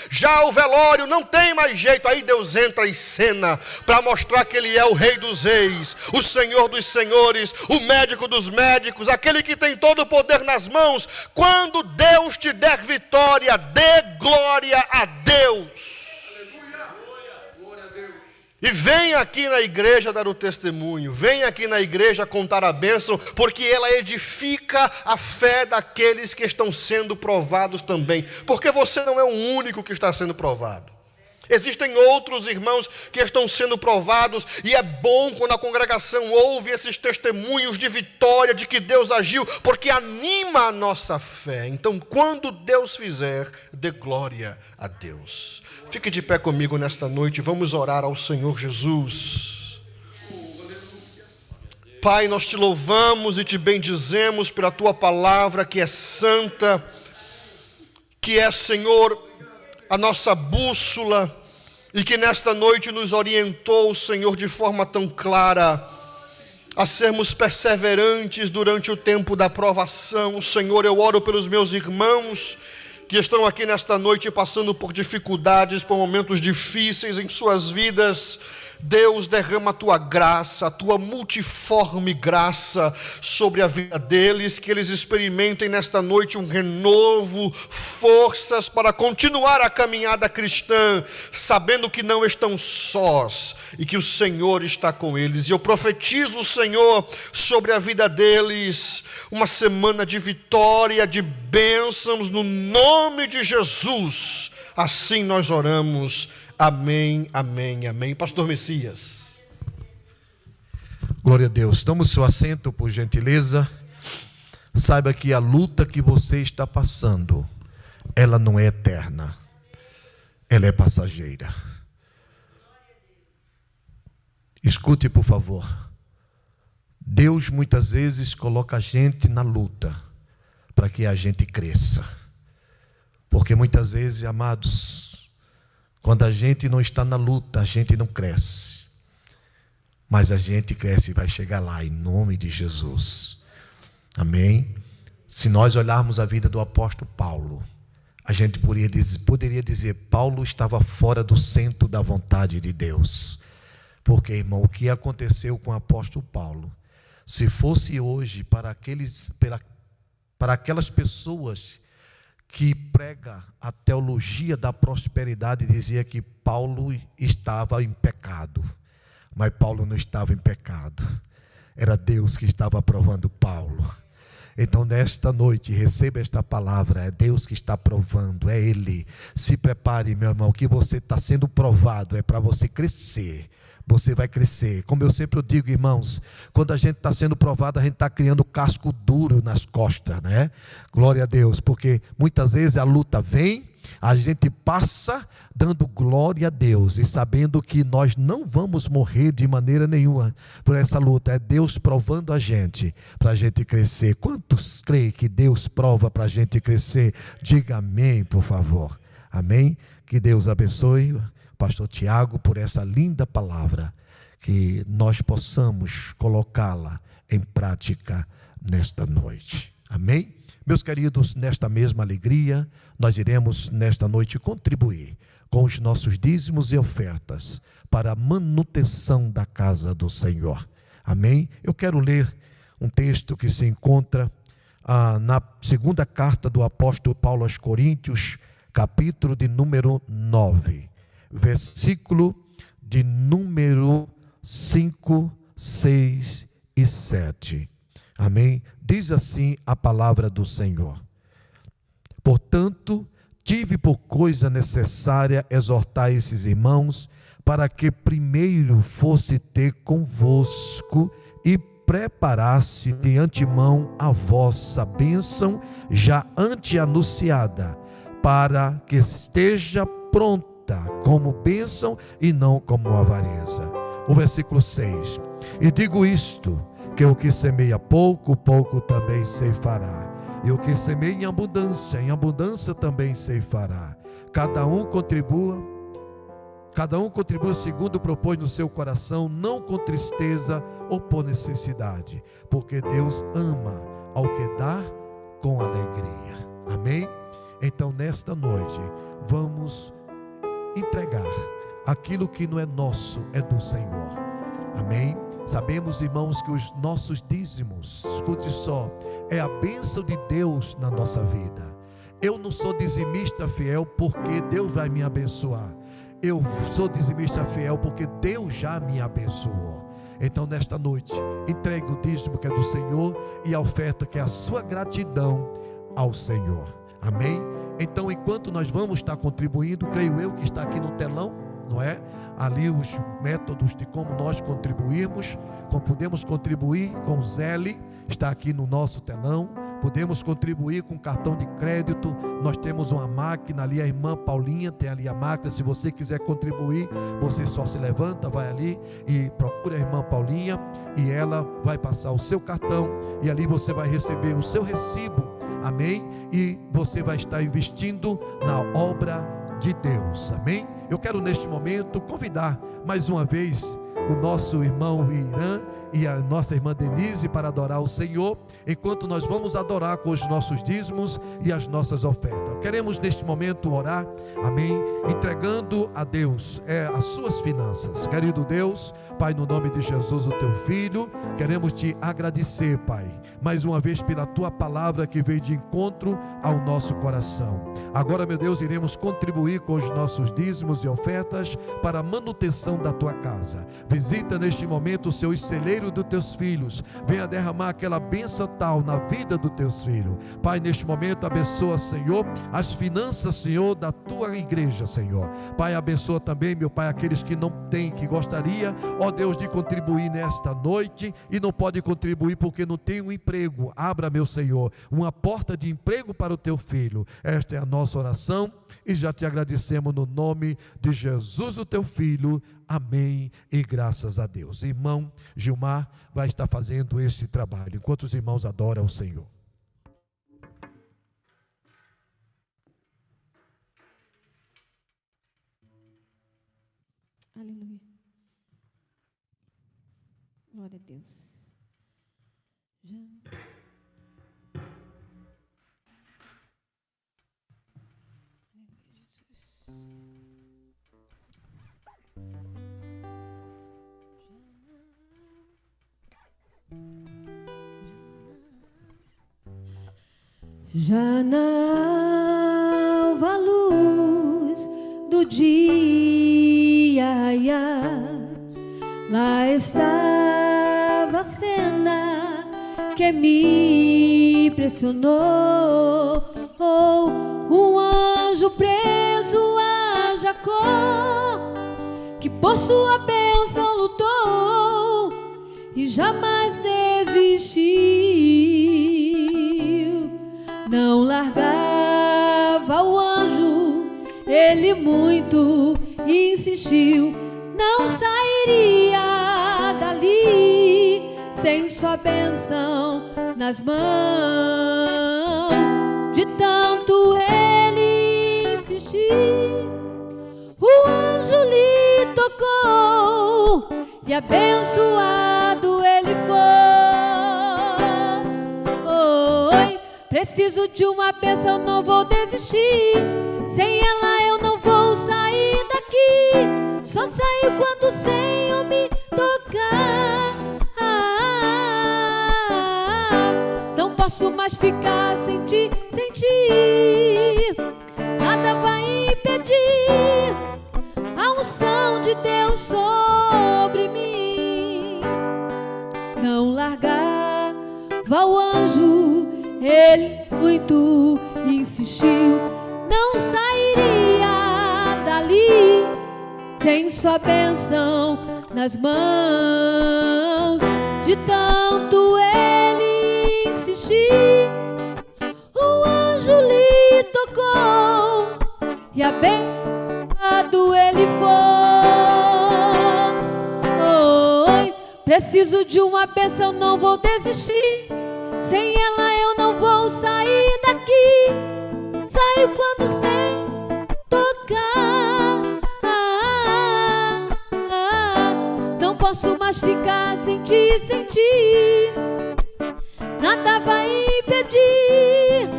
já o velório, não tem mais jeito. Aí Deus entra em cena para mostrar que Ele é o Rei dos Reis, o Senhor dos Senhores, o médico dos médicos, aquele que tem todo o poder nas mãos. Quando Deus te der vitória, dê glória a Deus. E vem aqui na igreja dar o testemunho, vem aqui na igreja contar a bênção, porque ela edifica a fé daqueles que estão sendo provados também, porque você não é o único que está sendo provado. Existem outros irmãos que estão sendo provados, e é bom quando a congregação ouve esses testemunhos de vitória, de que Deus agiu, porque anima a nossa fé. Então, quando Deus fizer, dê glória a Deus. Fique de pé comigo nesta noite, vamos orar ao Senhor Jesus. Pai, nós te louvamos e te bendizemos pela tua palavra que é santa, que é, Senhor, a nossa bússola, e que nesta noite nos orientou, Senhor, de forma tão clara, a sermos perseverantes durante o tempo da provação. Senhor, eu oro pelos meus irmãos que estão aqui nesta noite passando por dificuldades, por momentos difíceis em suas vidas. Deus, derrama a tua graça, a tua multiforme graça sobre a vida deles, que eles experimentem nesta noite um renovo, forças para continuar a caminhada cristã, sabendo que não estão sós e que o Senhor está com eles. E eu profetizo, Senhor, sobre a vida deles, uma semana de vitória, de bênçãos, no nome de Jesus. Assim nós oramos. Amém, amém, amém. Pastor Messias. Glória a Deus. Tome o seu assento, por gentileza. Saiba que a luta que você está passando, ela não é eterna, ela é passageira. Escute, por favor. Deus muitas vezes coloca a gente na luta para que a gente cresça. Porque muitas vezes, amados, quando a gente não está na luta, a gente não cresce. Mas a gente cresce e vai chegar lá, em nome de Jesus. Amém? Se nós olharmos a vida do apóstolo Paulo, a gente poderia dizer, Paulo estava fora do centro da vontade de Deus. Porque, irmão, o que aconteceu com o apóstolo Paulo, se fosse hoje para aquelas pessoas que prega a teologia da prosperidade, dizia que Paulo estava em pecado. Mas Paulo não estava em pecado. Era Deus que estava provando Paulo. Então, nesta noite, receba esta palavra. É Deus que está provando, é Ele. Se prepare, meu irmão, que você está sendo provado, é para você crescer. Você vai crescer. Como eu sempre digo, irmãos, quando a gente está sendo provado, a gente está criando casco duro nas costas, né? Glória a Deus, porque muitas vezes a luta vem, a gente passa dando glória a Deus e sabendo que nós não vamos morrer de maneira nenhuma por essa luta. É Deus provando a gente, para a gente crescer. Quantos creem que Deus prova para a gente crescer? Diga amém, por favor. Amém? Que Deus abençoe. pastor Tiago, por essa linda palavra, que nós possamos colocá-la em prática nesta noite. Amém? Meus queridos, nesta mesma alegria, nós iremos nesta noite contribuir com os nossos dízimos e ofertas para a manutenção da casa do Senhor. Amém? Eu quero ler um texto que se encontra na segunda carta do apóstolo Paulo aos Coríntios, capítulo de número 9, versículo de número 5, 6 e 7. Amém? Diz assim a palavra do Senhor: portanto, tive por coisa necessária exortar esses irmãos, para que primeiro fosse ter convosco e preparasse de antemão a vossa bênção, já ante-anunciada, para que esteja pronta como bênção e não como avareza. O versículo 6: e digo isto, que o que semeia pouco, pouco também ceifará, e o que semeia em abundância também ceifará. Cada um contribua segundo propôs no seu coração, não com tristeza ou por necessidade, porque Deus ama ao que dá com alegria. Amém? Então, nesta noite, vamos entregar aquilo que não é nosso, é do Senhor. Amém? Sabemos, irmãos, que os nossos dízimos, escute só, é a bênção de Deus na nossa vida. Eu não sou dizimista fiel porque Deus vai me abençoar. Eu sou dizimista fiel porque Deus já me abençoou. Então, nesta noite, entregue o dízimo que é do Senhor e a oferta que é a sua gratidão ao Senhor. Amém? Então, enquanto nós vamos estar contribuindo, creio eu que está aqui no telão, não é? Ali os métodos de como nós contribuirmos, como podemos contribuir com o Zelle, está aqui no nosso telão. Podemos contribuir com cartão de crédito, nós temos uma máquina ali, a irmã Paulinha tem ali a máquina. Se você quiser contribuir, você só se levanta, vai ali e procura a irmã Paulinha, e ela vai passar o seu cartão, e ali você vai receber o seu recibo, amém? E você vai estar investindo na obra de Deus, amém? Eu quero neste momento convidar mais uma vez o nosso irmão Irã e a nossa irmã Denise para adorar o Senhor, enquanto nós vamos adorar com os nossos dízimos e as nossas ofertas. Queremos neste momento orar, amém, entregando a Deus as suas finanças. Querido Deus, Pai, no nome de Jesus, o teu Filho, queremos te agradecer, Pai, mais uma vez pela tua palavra que veio de encontro ao nosso coração. Agora, meu Deus, iremos contribuir com os nossos dízimos e ofertas para a manutenção da tua casa. Visita neste momento o seu celeiro dos teus filhos, venha derramar aquela bênção tal na vida dos teus filhos. Pai, neste momento abençoa, Senhor, as finanças, Senhor, da tua igreja, Senhor. Pai, abençoa também, meu Pai, aqueles que não têm, que gostaria, ó Deus, de contribuir nesta noite e não pode contribuir porque não tem um emprego. Abra, meu Senhor, uma porta de emprego para o teu filho. Esta é a nossa oração e já te agradecemos no nome de Jesus, o teu Filho. Amém e graças a Deus. Irmão Gilmar vai estar fazendo esse trabalho enquanto os irmãos adoram o Senhor. Aleluia. Glória a Deus. Já na alva luz do dia, lá estava a cena que me impressionou. Um anjo preso a Jacó, que por sua bênção lutou e jamais desistiu. Não largava o anjo, ele muito insistiu. Não sairia dali sem sua bênção nas mãos. De tanto ele insistir, o anjo tocou, e abençoado ele foi. Preciso de uma bênção, não vou desistir. Sem ela eu não vou sair daqui. Só saio quando o Senhor me tocar. Não posso mais ficar sem ti, sem ti. Nada vai impedir a unção de Deus sobre mim. Não largava o anjo, ele muito insistiu. Não sairia dali sem sua bênção nas mãos. De tanto ele insistir, o anjo lhe tocou, e abençoado ele foi. Preciso de uma bênção, não vou desistir. Sem ela eu não vou sair daqui. Saio quando o Senhor tocar. Não posso mais ficar sem ti, sem ti. Nada vai impedir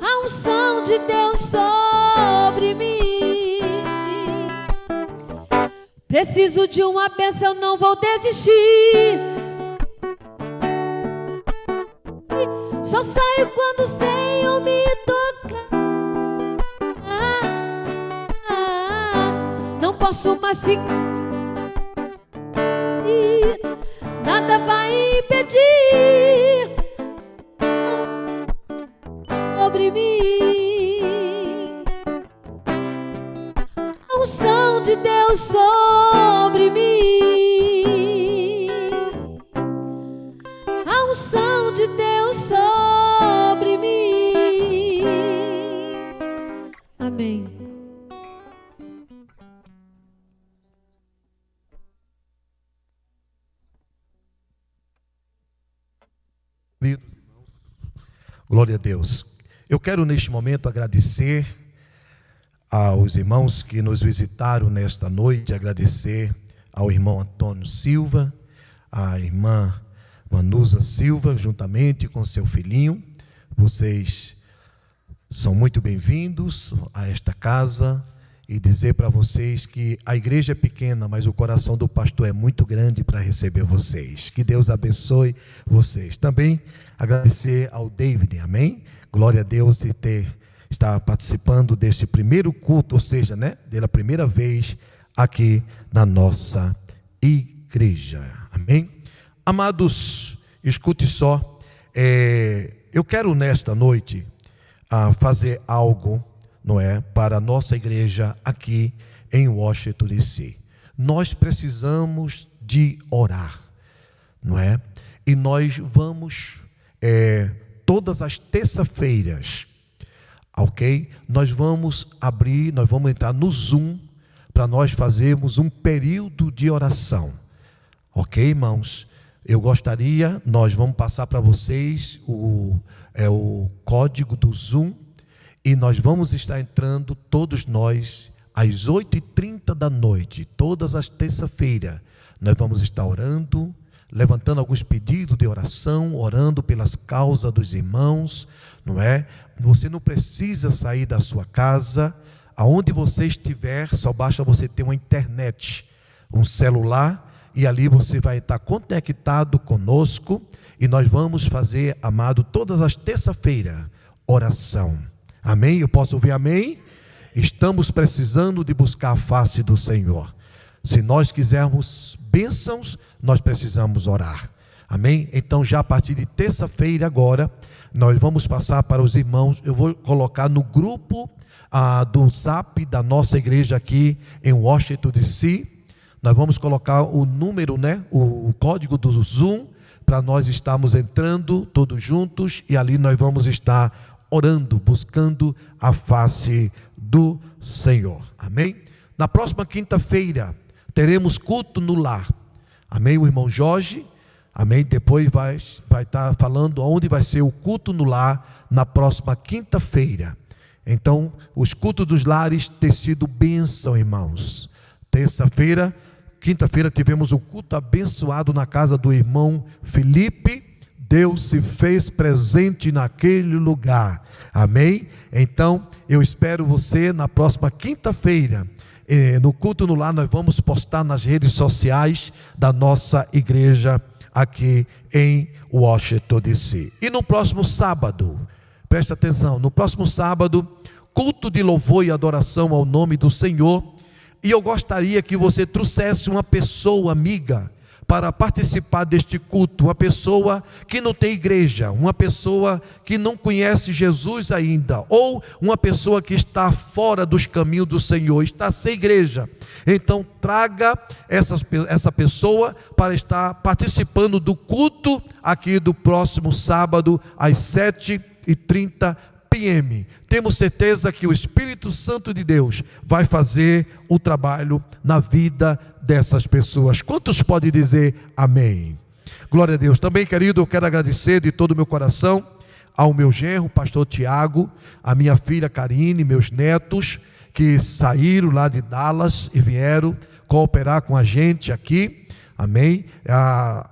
a unção de Deus sobre mim. Preciso de uma bênção, não vou desistir. Só saio quando o Senhor me toca. Não posso mais ficar. Nada vai impedir sobre mim a unção de Deus sobre mim. A unção de Deus sobre mim. Amém. Glória a Deus. Eu quero neste momento agradecer aos irmãos que nos visitaram nesta noite, agradecer ao irmão Antônio Silva, à irmã Manusa Silva, juntamente com seu filhinho. Vocês são muito bem-vindos a esta casa, e dizer para vocês que a igreja é pequena, mas o coração do pastor é muito grande para receber vocês. Que Deus abençoe vocês. Também agradecer ao David, amém? Glória a Deus de estar participando deste primeiro culto, ou seja, pela primeira vez aqui na nossa igreja, amém? Amados, escute só, eu quero nesta noite fazer algo, não é, para a nossa igreja aqui em Washington DC. Nós precisamos de orar, não é? E nós vamos, todas as terças-feiras, ok? Nós vamos entrar no Zoom, para nós fazermos um período de oração, ok, irmãos? Nós vamos passar para vocês o código do Zoom, e nós vamos estar entrando, todos nós, às 8h30 da noite, todas as terças-feiras. Nós vamos estar orando, levantando alguns pedidos de oração, orando pelas causas dos irmãos, não é? Você não precisa sair da sua casa, aonde você estiver, só basta você ter uma internet, um celular, e ali você vai estar conectado conosco, e nós vamos fazer, amado, todas as terças-feiras, oração. Amém? Eu posso ouvir amém? Estamos precisando de buscar a face do Senhor. Se nós quisermos bênçãos, nós precisamos orar. Amém? Então, já a partir de terça-feira agora, nós vamos passar para os irmãos. Eu vou colocar no grupo do Zap da nossa igreja aqui em Washington DC. Nós vamos colocar o número, o código do Zoom, para nós estarmos entrando todos juntos, e ali nós vamos estar orando, buscando a face do Senhor, amém? Na próxima quinta-feira, teremos culto no lar, amém? O irmão Jorge, amém? Depois vai estar falando onde vai ser o culto no lar, na próxima quinta-feira. Então, os cultos dos lares têm sido bênção, irmãos. Terça-feira, quinta-feira tivemos um culto abençoado na casa do irmão Felipe. Deus se fez presente naquele lugar, amém? Então, eu espero você na próxima quinta-feira, no culto no lar. Nós vamos postar nas redes sociais da nossa igreja aqui em Washington DC. E no próximo sábado, presta atenção, no próximo sábado, culto de louvor e adoração ao nome do Senhor, e eu gostaria que você trouxesse uma pessoa amiga para participar deste culto, uma pessoa que não tem igreja, uma pessoa que não conhece Jesus ainda, ou uma pessoa que está fora dos caminhos do Senhor, está sem igreja. Então traga essa pessoa para estar participando do culto aqui do próximo sábado às 7h30 p.m. Temos certeza que o Espírito Santo de Deus vai fazer o trabalho na vida dessas pessoas. Quantos podem dizer amém? Glória a Deus. Também, querido, eu quero agradecer de todo o meu coração ao meu genro, pastor Tiago, a minha filha Karine, meus netos, que saíram lá de Dallas e vieram cooperar com a gente aqui, amém?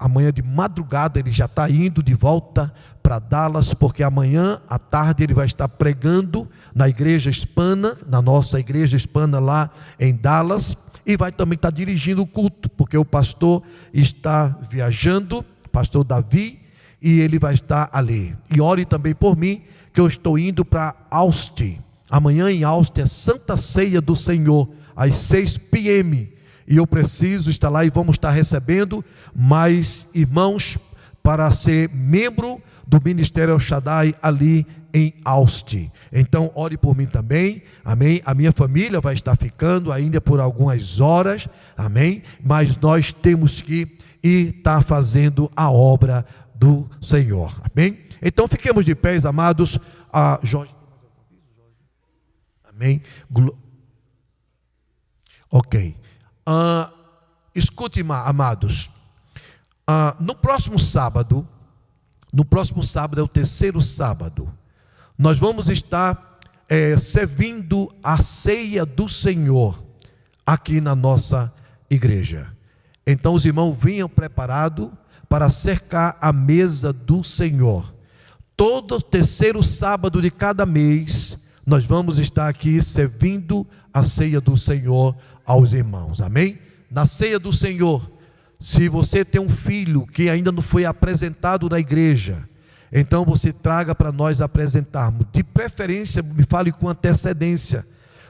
Amanhã de madrugada ele já está indo de volta para Dallas, porque amanhã à tarde ele vai estar pregando na igreja hispana, na nossa igreja hispana lá em Dallas, e vai também estar dirigindo o culto, porque o pastor está viajando, pastor Davi, e ele vai estar ali. E ore também por mim, que eu estou indo para Austin. Amanhã em Austin é Santa Ceia do Senhor, às 6 p.m. E eu preciso estar lá e vamos estar recebendo mais irmãos para ser membro do Ministério El Shaddai ali em Austin. Então ore por mim também, amém? A minha família vai estar ficando ainda por algumas horas, amém? Mas nós temos que estar fazendo a obra do Senhor, amém? Então fiquemos de pés, amados. Jorge, amém? Ok. Escute, amados. No próximo sábado é o terceiro sábado, nós vamos estar servindo a ceia do Senhor aqui na nossa igreja. Então os irmãos vinham preparados para cercar a mesa do Senhor. Todo terceiro sábado de cada mês, nós vamos estar aqui servindo a ceia do Senhor aos irmãos, amém? Na ceia do Senhor, se você tem um filho que ainda não foi apresentado na igreja, então você traga para nós apresentarmos. De preferência, me fale com antecedência,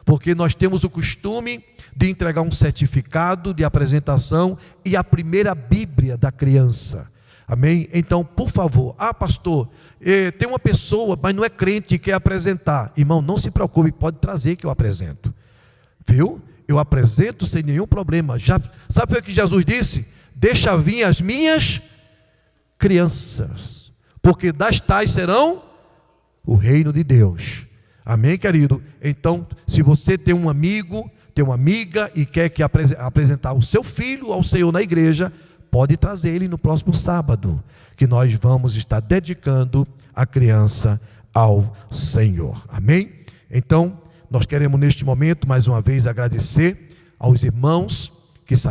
porque nós temos o costume de entregar um certificado de apresentação e a primeira Bíblia da criança. Amém? Então, por favor, pastor, tem uma pessoa, mas não é crente, que quer apresentar. Irmão, não se preocupe, pode trazer que eu apresento. Viu? Eu apresento sem nenhum problema. Sabe o que Jesus disse? Deixa vir as minhas crianças, porque das tais serão o reino de Deus. Amém, querido? Então, se você tem um amigo, tem uma amiga e quer que apresentar o seu filho ao Senhor na igreja, pode trazer ele no próximo sábado, que nós vamos estar dedicando a criança ao Senhor. Amém? Então, nós queremos neste momento mais uma vez agradecer aos irmãos